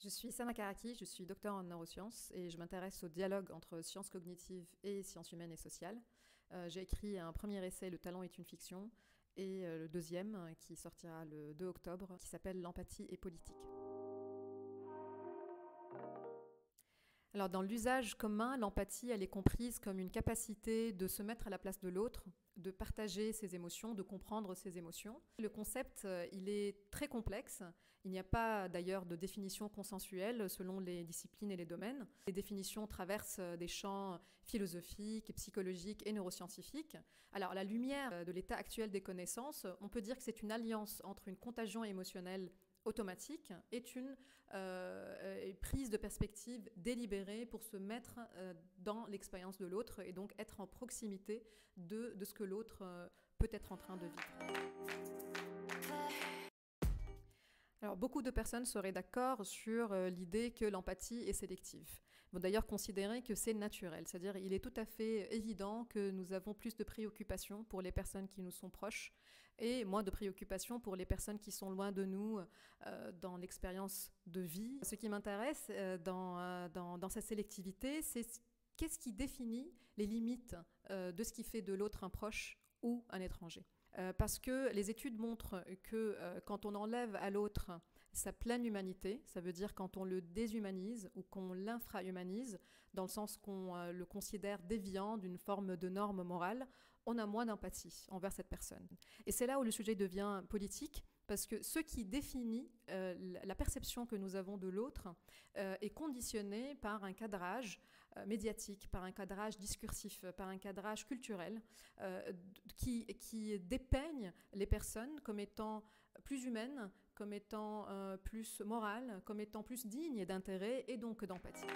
Je suis Sana Karaki, je suis docteur en neurosciences et je m'intéresse au dialogue entre sciences cognitives et sciences humaines et sociales. J'ai écrit un premier essai, Le talent est une fiction, et le deuxième, qui sortira le 2 octobre, qui s'appelle L'empathie et politique. Alors, dans l'usage commun, l'empathie, elle est comprise comme une capacité de se mettre à la place de l'autre, de partager ses émotions, de comprendre ses émotions. Le concept, il est très complexe. Il n'y a pas d'ailleurs de définition consensuelle selon les disciplines et les domaines. Les définitions traversent des champs philosophiques, psychologiques et neuroscientifiques. Alors, à la lumière de l'état actuel des connaissances, on peut dire que c'est une alliance entre une contagion émotionnelle automatique est une prise de perspective délibérée pour se mettre dans l'expérience de l'autre et donc être en proximité de ce que l'autre peut être en train de vivre. Alors, beaucoup de personnes seraient d'accord sur l'idée que l'empathie est sélective. Ils vont d'ailleurs considérer que c'est naturel, c'est-à-dire il est tout à fait évident que nous avons plus de préoccupations pour les personnes qui nous sont proches et moins de préoccupations pour les personnes qui sont loin de nous dans l'expérience de vie. Ce qui m'intéresse dans sa sélectivité, c'est qu'est-ce qui définit les limites de ce qui fait de l'autre un proche ou un étranger. Parce que les études montrent que quand on enlève à l'autre sa pleine humanité, ça veut dire quand on le déshumanise ou qu'on l'infrahumanise, dans le sens qu'on le considère déviant d'une forme de norme morale, on a moins d'empathie envers cette personne. Et c'est là où le sujet devient politique, parce que ce qui définit la perception que nous avons de l'autre est conditionné par un cadrage médiatique, par un cadrage discursif, par un cadrage culturel qui dépeigne les personnes comme étant plus humaines, comme étant plus morales, comme étant plus dignes d'intérêt et donc d'empathie.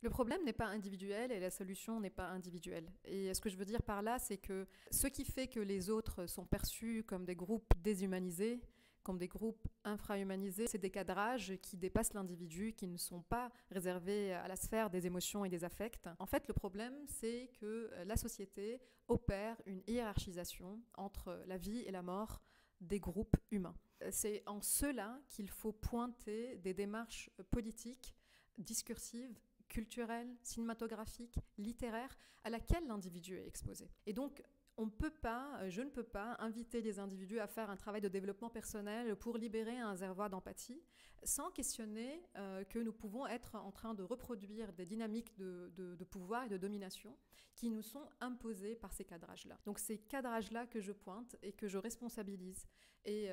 Le problème n'est pas individuel et la solution n'est pas individuelle. Et ce que je veux dire par là, c'est que ce qui fait que les autres sont perçus comme des groupes déshumanisés, comme des groupes infrahumanisés, c'est des cadrages qui dépassent l'individu, qui ne sont pas réservés à la sphère des émotions et des affects. En fait, le problème, c'est que la société opère une hiérarchisation entre la vie et la mort des groupes humains. C'est en cela qu'il faut pointer des démarches politiques, discursives, culturelle, cinématographique, littéraire, à laquelle l'individu est exposé. Et donc, je ne peux pas inviter les individus à faire un travail de développement personnel pour libérer un réservoir d'empathie sans questionner que nous pouvons être en train de reproduire des dynamiques de pouvoir et de domination qui nous sont imposées par ces cadrages-là. Donc ces cadrages-là que je pointe et que je responsabilise. Et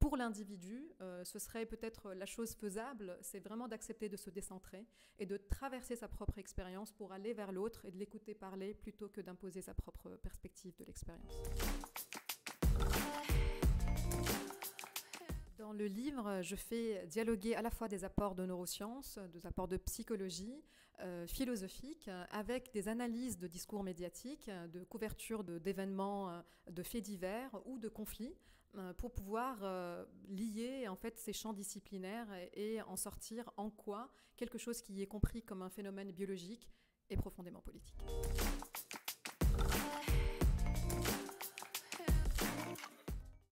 pour l'individu, ce serait peut-être la chose faisable, c'est vraiment d'accepter de se décentrer et de traverser sa propre expérience pour aller vers l'autre et de l'écouter parler plutôt que d'imposer sa propre perspective de l'expérience. Dans le livre, je fais dialoguer à la fois des apports de neurosciences, des apports de psychologie, philosophique, avec des analyses de discours médiatiques, de couverture d'événements, de faits divers ou de conflits, pour pouvoir lier en fait ces champs disciplinaires et en sortir en quoi quelque chose qui est compris comme un phénomène biologique est profondément politique.